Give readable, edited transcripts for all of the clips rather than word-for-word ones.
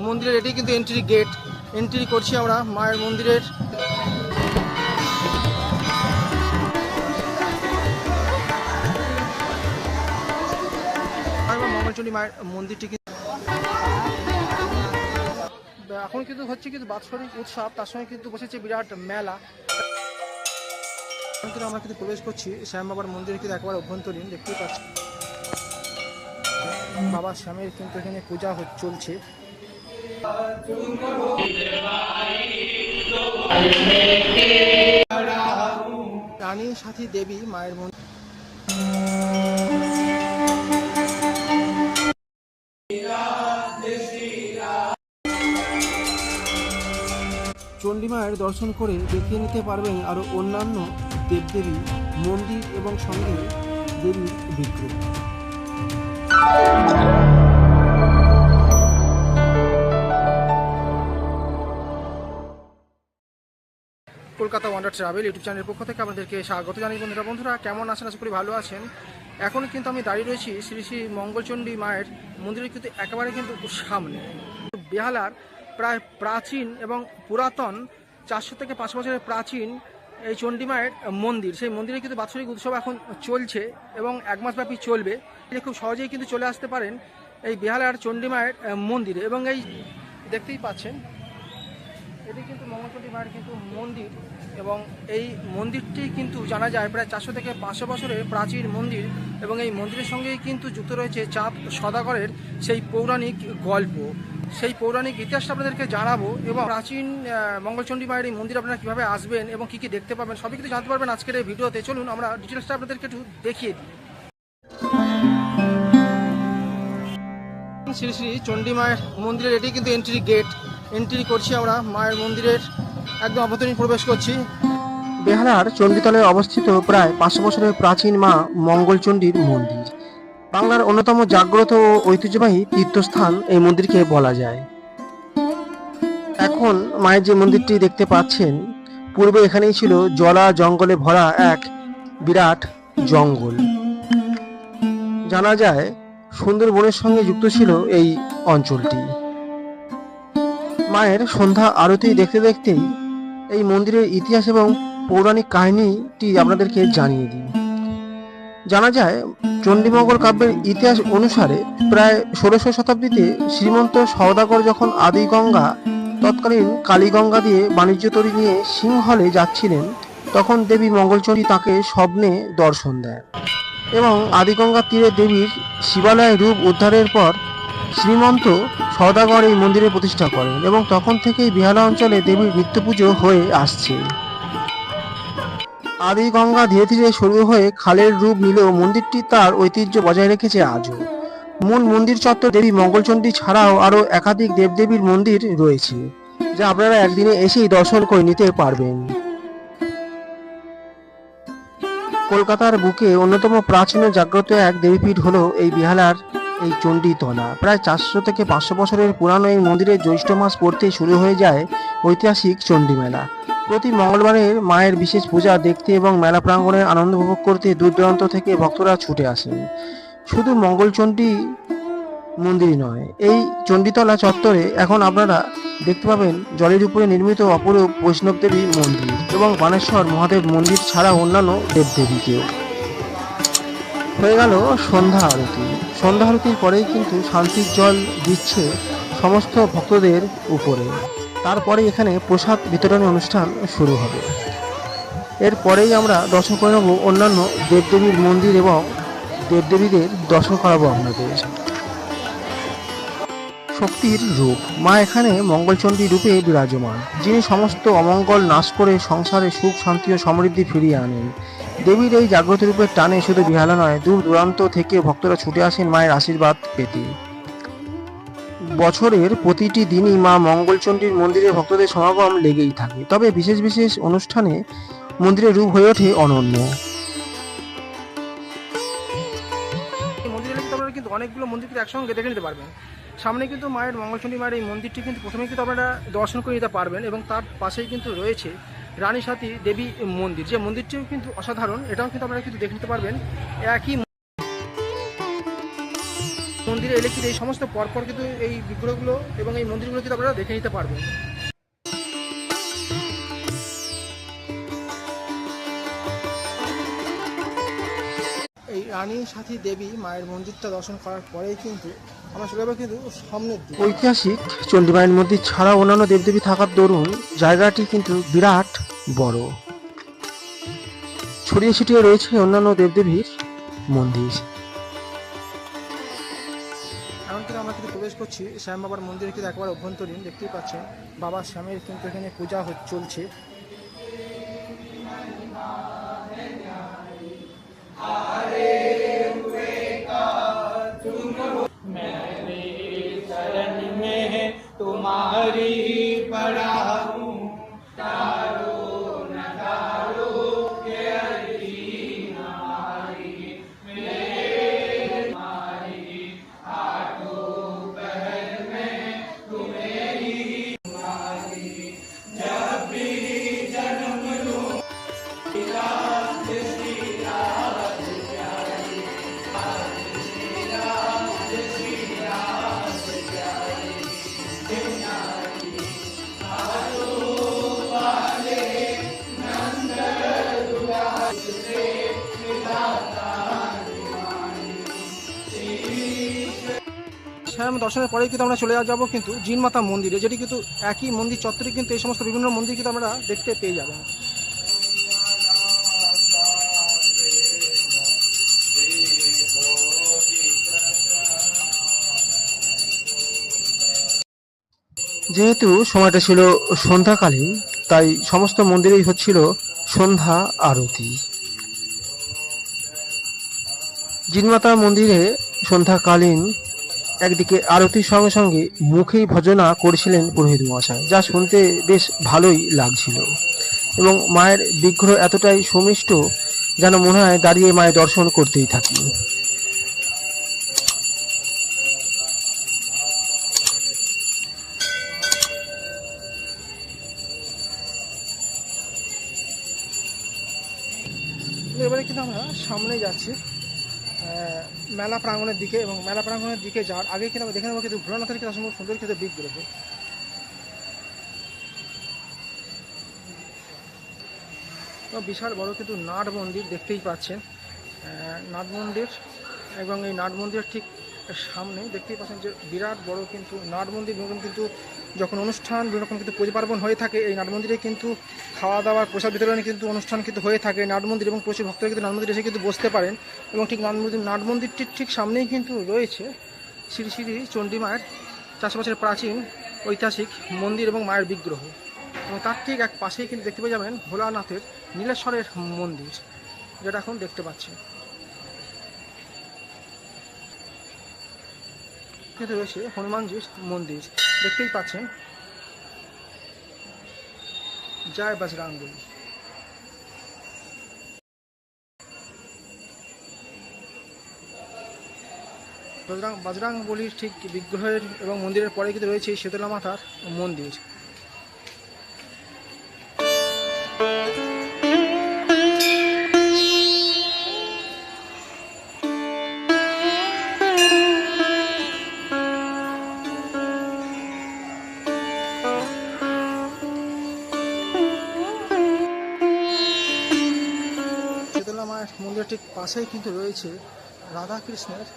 মন্দিরের এটি কিন্তু এন্ট্রি গেট। এন্ট্রি করছি আমরা মায়ের মন্দিরের। মঙ্গলচণ্ডী মায়ের মন্দিরটি এখন কিন্তু হচ্ছে কিন্তু বাৎসরিক উৎসব, তার সঙ্গে কিন্তু বসেছে বিরাট মেলা। কিন্তু আমরা কিন্তু প্রবেশ করছি শ্যাম বাবার মন্দিরে, কিন্তু একেবারে অভ্যন্তরীণ দেখতেই পাচ্ছি। বাবা শ্যামের কিন্তু এখানে পূজা চলছে। রানী সাথী দেবী মায়ের মন্দির। চণ্ডী মায়ের দর্শন করে দেখে নিতে পারবেন আরও অন্যান্য দেবদেবী মন্দির এবং সঙ্গে দেবীর বিগ্রহ। কলকাতা ওয়ান্ডার ট্রাভেল ইউটিউব চ্যানেলের পক্ষ থেকে আপনাদেরকে স্বাগত জানাই। বন্ধুরা কেমন আছেন? আশা করি ভালো আছেন। এখন কিন্তু আমি দাঁড়িয়ে রয়েছি শ্রী শ্রী মঙ্গলচণ্ডী মায়ের মন্দিরের কিন্তু একেবারে কিন্তু সামনে। বেহালার প্রায় প্রাচীন এবং পুরাতন 400 থেকে 500 বছরের প্রাচীন এই চণ্ডী মায়ের মন্দির, সেই মন্দিরে কিন্তু বাৎসরিক উৎসব এখন চলছে এবং 1 মাস ব্যাপী চলবে। খুব সহজেই কিন্তু চলে আসতে পারেন এই বেহালার চণ্ডী মায়ের মন্দিরে। এবং এই দেখতেই পাচ্ছেন এটি কিন্তু মঙ্গলচণ্ডী মায়ের কিন্তু মন্দির, এবং এই মন্দিরটি কিন্তু জানা যায় প্রায় 400 থেকে 500 বছরের প্রাচীন মন্দির। এবং এই মন্দিরের সঙ্গেই কিন্তু যুক্ত রয়েছে চাঁদ সওদাগরের সেই পৌরাণিক গল্প, সেই পৌরাণিক ইতিহাসটা আপনাদেরকে জানাবো। এবং প্রাচীন মঙ্গলচণ্ডী মায়ের এই মন্দির আপনারা কীভাবে আসবেন এবং কী কী দেখতে পাবেন সবই কিন্তু জানতে পারবেন আজকের এই ভিডিওতে। চলুন আমরা ডিটেলসটা আপনাদেরকে একটু দেখিয়ে দিই। শ্রী শ্রী চণ্ডী মায়ের মন্দিরের এটি কিন্তু এন্ট্রি গেট। এন্ট্রি করছি আমরা মায়ের মন্দিরের, একদম অভ্যন্তরীণ প্রবেশ করছি। বেহালার চণ্ডীতলে অবস্থিত প্রায় 500 বছরের প্রাচীন মা মঙ্গলচণ্ডীর মন্দির। বাংলার অন্যতম জাগ্রত ও ঐতিহ্যবাহী তীর্থস্থান এই মন্দিরকে বলা যায়। এখন মায়ের যে মন্দিরটি দেখতে পাচ্ছেন, পূর্বে এখানেই ছিল জলা জঙ্গলে ভরা এক বিরাট জঙ্গল। জানা যায় সুন্দরবনের সঙ্গে যুক্ত ছিল এই অঞ্চলটি। মায়ের সন্ধ্যা আরতি দেখতে দেখতেই এই মন্দিরের ইতিহাস এবং পৌরাণিক কাহিনীটি আপনাদেরকে জানিয়ে দিই। জানা যায় চণ্ডীমঙ্গল কাব্যের ইতিহাস অনুসারে প্রায় 1600 শতাব্দীতে শ্রীমন্ত সওদাগর যখন আদিগঙ্গা তৎকালীন কালীগঙ্গা দিয়ে বাণিজ্য তরী নিয়ে সিংহলে যাচ্ছিলেন, তখন দেবী মঙ্গলচণ্ডী তাকে স্বপ্নে দর্শন দেয় এবং আদিগঙ্গার তীরে দেবীর শিবালয় রূপ উদ্ধারের পর শ্রীমন্ত সওদাগর এই মন্দিরে প্রতিষ্ঠা করেন এবং তখন থেকেই বেহালা অঞ্চলে দেবীর নিত্য পুজো হয়ে আসছে। আদিগঙ্গা ধীরে ধীরে শুরু হয়ে খালের রূপ নিলেও মন্দিরটি তার ঐতিহ্য বজায় রেখেছে আজও। মূল মন্দির চত্বর দেবী মঙ্গলচণ্ডী ছাড়াও আরও একাধিক দেবদেবীর মন্দির রয়েছে, যা আপনারা একদিনে এসেই দর্শন করে নিতে পারবেন। কলকাতার বুকে অন্যতম প্রাচীন জাগ্রত এক দেবীপীঠ হলো এই বেহালার এই চণ্ডীতলা। প্রায় 400 থেকে 500 বছরের পুরানো এই মন্দিরের জ্যৈষ্ঠ মাস পড়তেই শুরু হয়ে যায় ঐতিহাসিক চণ্ডী মেলা। প্রতি মঙ্গলবারের মায়ের বিশেষ পূজা দেখতে এবং মেলা প্রাঙ্গণে আনন্দ উপভোগ করতে দূর দূরান্ত থেকে ভক্তরা ছুটে আসেন। শুধু মঙ্গলচণ্ডী মন্দিরই নয়, এই চণ্ডীতলা চত্বরে এখন আপনারা দেখতে পাবেন জলের উপরে নির্মিত অপরূপ বৈষ্ণবদেবী মন্দির এবং বানেশ্বর মহাদেব মন্দির ছাড়া অন্যান্য দেবদেবীকেও। হয়ে গেল সন্ধ্যা আরতি। সন্ধ্যা আরতির পরেই কিন্তু শান্তির জল দিচ্ছে সমস্ত ভক্তদের উপরে। তারপরে এখানে প্রসাদ বিতরণের অনুষ্ঠান শুরু হবে। এরপরেই আমরা দর্শন করে নেব অন্যান্য দেবদেবীর মন্দির এবং দেবদেবীদের দর্শন করাবো আপনাদের। শক্তির রূপ মা এখানে মঙ্গলচণ্ডী রূপে বিরাজমান, যিনি সমস্ত অমঙ্গল নাশ করে সংসারে সুখ শান্তি ও সমৃদ্ধি ফিরিয়ে আনেন। দেবীর এই জাগ্রত রূপের টানে শুধু বেহালা নয়, দূর দূরান্ত থেকে ভক্তরা ছুটে আসেন মায়ের আশীর্বাদ পেতে। বছরের প্রতিটি দিনই মা মঙ্গলচণ্ডীর মন্দিরে ভক্তদের সমাগম লেগেই থাকে, তবে বিশেষ বিশেষ অনুষ্ঠানে মন্দিরের রূপ হয়ে ওঠে অনন্য। মন্দিরে আপনারা কিন্তু অনেকগুলো মন্দির একসঙ্গে দেখে নিতে পারবেন। সামনে কিন্তু মায়ের মঙ্গলচণ্ডী মায়ের এই মন্দিরটি কিন্তু প্রথমে কিন্তু আপনারা দর্শন করে নিতে পারবেন, এবং তার পাশেই কিন্তু রয়েছে রানী সাথী দেবী মন্দির, যে মন্দিরটিও কিন্তু অসাধারণ। এটাও কিন্তু আপনারা কিন্তু দেখে নিতে পারবেন। একই মন্দিরে এলে কিন্তু এই সমস্ত পরপর কিন্তু এই বিগ্রহগুলো এবং এই মন্দিরগুলো কিন্তু আপনারা দেখে নিতে পারবেন। এই রানী সাথী দেবী মায়ের মন্দিরটা দর্শন করার পরেই কিন্তু আমরা চলে যাবো কিন্তু সামনের দিকে। ঐতিহাসিক চণ্ডীমায়ের মন্দির ছাড়া অন্যান্য দেবদেবী থাকার দরুন জায়গাটি কিন্তু বিরাট বড়, ছড়িয়ে ছিটিয়ে রয়েছে অন্যান্য দেবদেবীর মন্দির। এখন কিন্তু আমরা কিন্তু প্রবেশ করছি শ্যাম বাবার মন্দিরে, কিন্তু একবার অভ্যন্তরীণ দেখতেই পাচ্ছেন বাবা শ্যামের কিন্তু এখানে পূজা চলছে। तुम्हारी बड़ा हूँ तारो न तारो के अर्जी हमारी मेरे हमारी आठों पहर में तुम्हें ही हमारी जब भी जन्म लो राज श्री राज प्यारी राज श्री राज श्री राज प्यारी শ্যাম দর্শনের পরেই কিন্তু আমরা চলে যাবো কিন্তু জিনমাতা মন্দিরে, যেটি কিন্তু একই মন্দির চত্বরে কিন্তু এই সমস্ত বিভিন্ন মন্দির কিন্তু আমরা দেখতে পেয়ে যাবেন। যেহেতু সময়টা ছিল সন্ধ্যাকালীন, তাই সমস্ত মন্দিরেই হচ্ছিল সন্ধ্যা আরতি। জিনমাতা মন্দিরে সন্ধ্যাকালীন একদিকে আরতির সঙ্গে সঙ্গে মুখেই ভজনা করছিলেন পুরোহিত মহাশয়, যা শুনতে বেশ ভালোই লাগছিল। এবং মায়ের বিগ্রহ এতটাই সুমিষ্ট যেন মনে হয় দাঁড়িয়ে মায়ের দর্শন করতেই থাকি। এবারে কিন্তু আমরা সামনে যাচ্ছি মেলা প্রাঙ্গণের দিকে, এবং মেলা প্রাঙ্গণের দিকে যাওয়ার আগে কিন্তু আমরা দেখে নেবো কিন্তু ভোলানাথের কিন্তু অসম্ভব সুন্দর কিন্তু বিগ্রহ। বিশাল বড় কিন্তু নাট মন্দির দেখতেই পাচ্ছেন, নাট মন্দির, এবং এই নাট মন্দিরের ঠিক সামনে দেখতেই পাচ্ছেন যে বিরাট বড় কিন্তু নাট মন্দির। কিন্তু যখন অনুষ্ঠান বিভিন্ন রকম কিন্তু পুজো পার্বণ হয়ে থাকে, এই নাট মন্দিরে কিন্তু খাওয়া দাওয়ার প্রসাদ বিতরণে কিন্তু অনুষ্ঠান কিন্তু হয়ে থাকে নাট মন্দির, এবং প্রচুর ভক্তরা কিন্তু নাট মন্দিরে এসে কিন্তু বসতে পারেন। এবং ঠিক নাট মন্দিরটির ঠিক সামনেই কিন্তু রয়েছে শ্রী শ্রী চণ্ডী মায়ের 400 বছরের প্রাচীন ঐতিহাসিক মন্দির এবং মায়ের বিগ্রহ। এবং তার ঠিক এক পাশেই কিন্তু দেখতে পেয়ে যাবেন ভোলানাথের নীলেশ্বরের মন্দির, যেটা এখন দেখতে পাচ্ছেন। কিন্তু রয়েছে হনুমানজির মন্দির, দেখতেই পাচ্ছেন। জয় বজরংবলী। বজরংবলীর ঠিক বিগ্রহের এবং মন্দিরের পরে কিন্তু রয়েছে শীতলা মাতার মন্দির। মন্দিরের ঠিক পাশেই কিন্তু রয়েছে রাধা কৃষ্ণের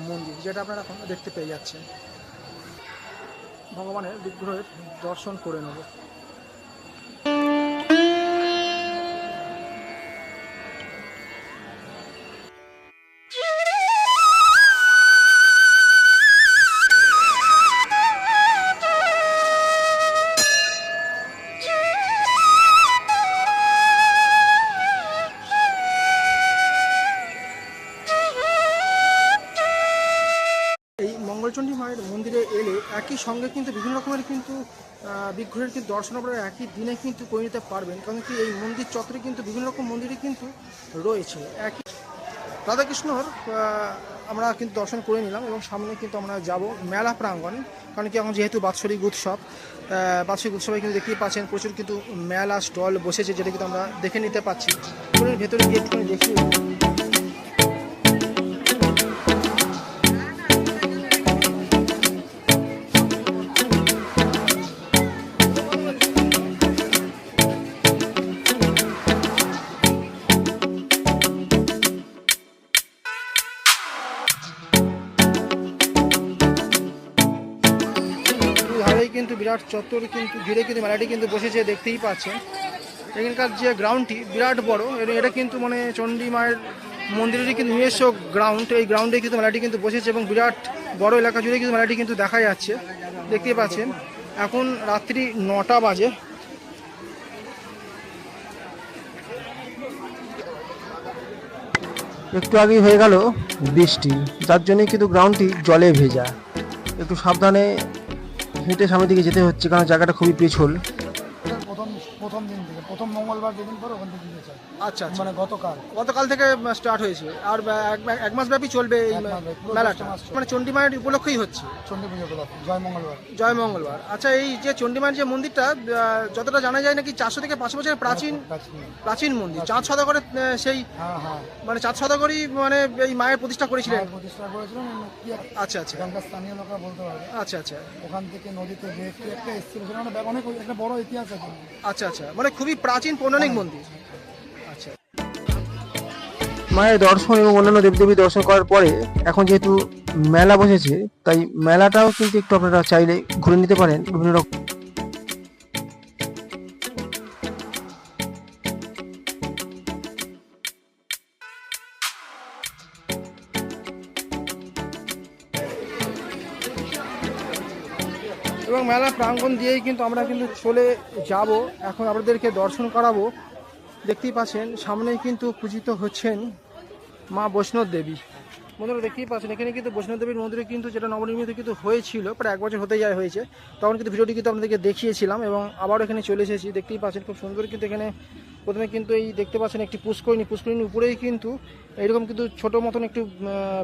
মন্দির, যেটা আপনারা এখন দেখতে পেয়ে যাচ্ছেন। ভগবানের বিগ্রহের দর্শন করে নেব। মঙ্গলচণ্ডী মায়ের মন্দিরে এলে একই সঙ্গে কিন্তু বিভিন্ন রকমের কিন্তু বিগ্রহের কিন্তু দর্শন আপনারা একই দিনে কিন্তু করে নিতে পারবেন, কারণ কি এই মন্দির চত্বরে কিন্তু বিভিন্ন রকম মন্দিরে কিন্তু রয়েছে। একই রাধাকৃষ্ণর আমরা কিন্তু দর্শন করে নিলাম, এবং সামনে কিন্তু আমরা যাব মেলা প্রাঙ্গণ, কারণ কি এখন যেহেতু বাৎসরিক উৎসবে কিন্তু দেখতেই পাচ্ছেন প্রচুর কিন্তু মেলা স্টল বসেছে, যেটা কিন্তু আমরা দেখে নিতে পাচ্ছি। ভেতরে গিয়ে একটুখানি দেখি। কিন্তু বিরাট চত্বর কিন্তু ঘিরে কিন্তু মেলাটি কিন্তু বসেছে, দেখতেই পাচ্ছেন। এখানকার যে গ্রাউন্ডটি বিরাট বড়, এটা কিন্তু মানে চণ্ডী মায়ের মন্দিরেরই কিন্তু নিজস্ব গ্রাউন্ড। এই গ্রাউন্ডে কিন্তু মেলাটি কিন্তু বসেছে এবং বিরাট বড় এলাকা জুড়ে কিন্তু মেলাটি কিন্তু দেখা যাচ্ছে, দেখতেই পাচ্ছেন। এখন রাত্রি 9টা বাজে। একটু আগেই হয়ে গেল বৃষ্টি, যার জন্য কিন্তু গ্রাউন্ডটি জলে ভেজা। একটু সাবধানে হেঁটে সামনের দিকে যেতে হচ্ছে, কারণ জায়গাটা খুবই পিছল। প্রথম প্রথম দিন থেকে, প্রথম মঙ্গলবার যেদিন পরে ওখান থেকে দিয়েছে। আচ্ছা, মানে গতকাল থেকে স্টার্ট হয়েছে, আর এক মাস ব্যাপী চলবে এই মেলাটা। মানে চণ্ডী মায়ের উপলক্ষেই হচ্ছে, চণ্ডী পুজো উপলক্ষে, জয় মঙ্গলবার। আচ্ছা, এই যে চণ্ডী মায়ের যে মন্দিরটা, যতটা জানা যায় নাকি 400 থেকে 500 বছরের প্রাচীন মন্দির। চাঁদ সদাগরের সেই মানে চাঁদ সদাগরই মানে এই মায়ের প্রতিষ্ঠা করেছিলেন। আচ্ছা, স্থানীয় লোকরা বলতে পারবে। আচ্ছা, ওখান থেকে নদীতে একটা এসেছিল, অনেক একটা বড় ইতিহাস আছে। আচ্ছা, মানে খুবই প্রাচীন পৌরাণিক মন্দির। আচ্ছা, মায়ের দর্শন এবং অন্যান্য দেবদেবী দর্শন করার পরে এখন যেহেতু মেলা বসেছে, তাই মেলাটাও কিন্তু একটু আপনারা চাইলে ঘুরে নিতে পারেন বিভিন্ন রকম। এবং মেলা প্রাঙ্গণ দিয়েই কিন্তু আমরা কিন্তু চলে যাব, এখন আপনাদেরকে দর্শন করাবো। দেখতেই পাচ্ছেন সামনেই কিন্তু পূজিত হচ্ছেন মা বৈষ্ণব দেবী। বন্ধুরা দেখতেই পাচ্ছেন এখানে কিন্তু বৈষ্ণব দেবীর মন্দিরে কিন্তু যেটা নবনির্মিত কিন্তু হয়েছিল, প্রায় 1 বছর হতে যায় হয়েছে, তখন কিন্তু ভিডিওটি কিন্তু আপনাদেরকে দেখিয়েছিলাম এবং আবারও এখানে চলে এসেছি। দেখতেই পাচ্ছেন খুব সুন্দর কিন্তু এখানে প্রথমে কিন্তু এই দেখতে পাচ্ছেন একটি পুষ্করিণীর উপরেই কিন্তু এইরকম কিন্তু ছোটো মতন একটু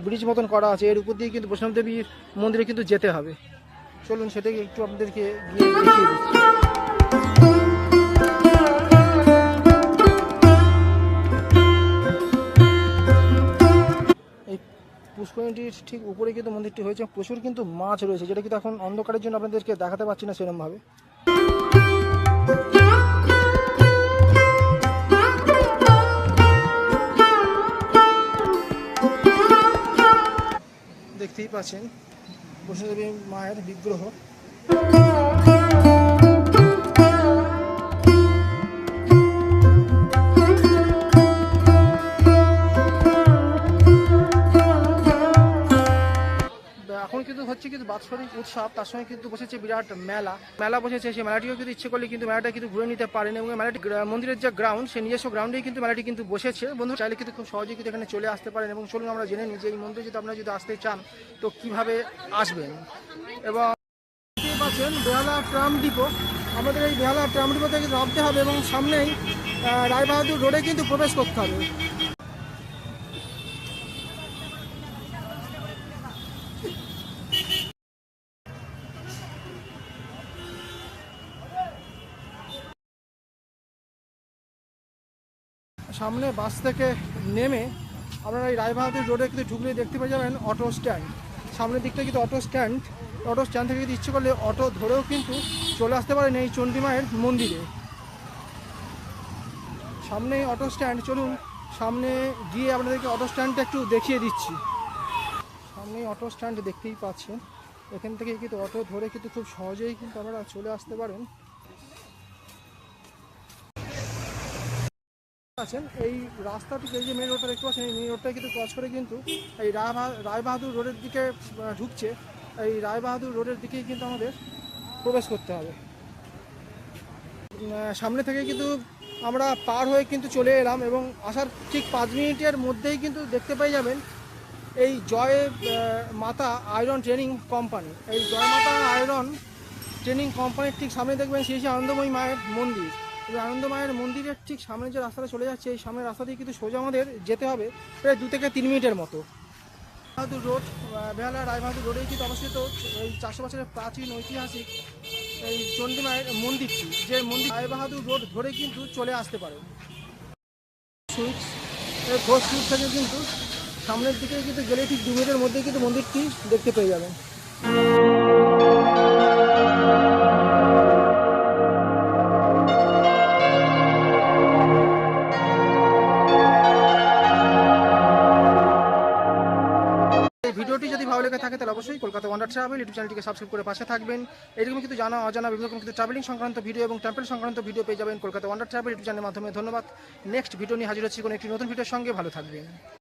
ব্রিজ মতন করা আছে, এর উপর দিয়ে কিন্তু বৈষ্ণব দেবীর মন্দিরে কিন্তু যেতে হবে। চলুন সেটাকে একটু আপনাদেরকে গিয়ে দেখিয়ে দিচ্ছি। এই পুষ্করিণীটির ঠিক উপরে কিন্তু মন্দিরটি হয়েছে, প্রচুর কিন্তু মাছ রয়েছে, যেটা কিন্তু এখন অন্ধকারের জন্য আপনাদেরকে দেখাতে পারছি না সেরকমভাবে। দেখতেই পাচ্ছেন বৈষ্ণদেবী মায়ের বিগ্রহ। এখন কিন্তু হচ্ছে কিন্তু বাৎসরিক উৎসব, তার সঙ্গে কিন্তু বসেছে বিরাট মেলা বসেছে। সেই মেলাটিও কিন্তু ইচ্ছে করলে কিন্তু মেলাটা কিন্তু ঘুরে নিতে পারেন এবং মেলাটি মন্দিরের যে গ্রাউন্ড, সেই নিজস্ব গ্রাউন্ডেই কিন্তু মেলাটি কিন্তু বসেছে। বন্ধু চাইলে কিন্তু খুব সহজেই কিন্তু এখানে চলে আসতে পারেন এবং চলুন আমরা জেনে নিই যে এই মন্দিরে যদি আপনারা যদি আসতে চান তো কিভাবে আসবেন। এবং দেখতে পাচ্ছেন বেহালা ট্রাম ডিপো, আমাদের এই বেহালা ট্রাম ডিপো থেকে নামতে হবে এবং সামনেই রায়বাহাদুর রোডে কিন্তু প্রবেশ করতে হবে। সামনে বাস থেকে নেমে আপনারা এই রায়বাহাদুর রোডে কিন্তু ঢুকলে দেখতে পেয়ে যাবেন অটো স্ট্যান্ড। সামনের দিকটা কিন্তু অটো স্ট্যান্ড থেকে কিন্তু ইচ্ছে করলে অটো ধরেও কিন্তু চলে আসতে পারেন এই চণ্ডী মায়ের মন্দিরে। সামনে অটো স্ট্যান্ড, চলুন সামনে গিয়ে আপনাদেরকে অটো স্ট্যান্ডটা একটু দেখিয়ে দিচ্ছি। সামনে অটো স্ট্যান্ড দেখতেই পাচ্ছেন, এখান থেকে কিন্তু অটো ধরে কিন্তু খুব সহজেই কিন্তু আপনারা চলে আসতে পারেন। আছেন এই রাস্তাটি, এই যে মেন রোডটা দেখতে পাচ্ছেন, এই মেন রোডটা কিন্তু ক্রস করে কিন্তু এই রায়বাহাদুর রোডের দিকে ঢুকছে। এই রায়বাহাদুর রোডের দিকেই কিন্তু আমাদের প্রবেশ করতে হবে। সামনে থেকে কিন্তু আমরা পার হয়ে কিন্তু চলে এলাম এবং আসার ঠিক 5 মিনিটের মধ্যেই কিন্তু দেখতে পেয়ে যাবেন এই জয় মাতা আয়রন ট্রেনিং কোম্পানি। এই জয় মাতা আয়রন ট্রেনিং কোম্পানির ঠিক সামনে দেখবেন শ্রী শ্রী আনন্দময়ী মায়ের মন্দির। এই আনন্দ মায়ের মন্দিরের ঠিক সামনে যে রাস্তাটা চলে যাচ্ছে, এই সামনের রাস্তা দিয়ে কিন্তু সোজা আমাদের যেতে হবে প্রায় 2 থেকে 3 মিনিটের মতো। রায়বাহাদুর রোড, বেহালা রায়বাহাদুর রোডেই কিন্তু অবস্থিত এই 400 বছরের প্রাচীন ঐতিহাসিক এই চণ্ডী মায়ের মন্দিরটি, যে মন্দির রায়বাহাদুর রোড ধরে কিন্তু চলে আসতে পারে। সুইটস, এই ঘোষ সুইট থেকে কিন্তু সামনের দিকে কিন্তু গেলে ঠিক 2 মিনিটের মধ্যেই কিন্তু মন্দিরটি দেখতে পেয়ে যাবেন। ভিডিওটি যদি ভালো লেগে থাকে তাহলে অবশ্যই কলকাতা ওয়ান্ডার ট্রাভেল ইউটিউব চ্যানেলটিকে সাবস্ক্রাইব করে পাশে থাকবেন। এরকম কিন্তু জানা অজানা বিভিন্ন রকম কিন্তু ট্রাভেলিং সংক্রান্ত ভিডিও এবং টেম্পল সংক্রান্ত ভিডিও পেয়ে যাবেন কলকাতা ওয়ান্ডার ট্রাভেল ইউটিউব চ্যানেলের মাধ্যমে। ধন্যবাদ। নেক্সট ভিডিও নিয়ে হাজির হচ্ছি কোনো একটি নতুন ভিডিওর সঙ্গে। ভালো থাকবেন।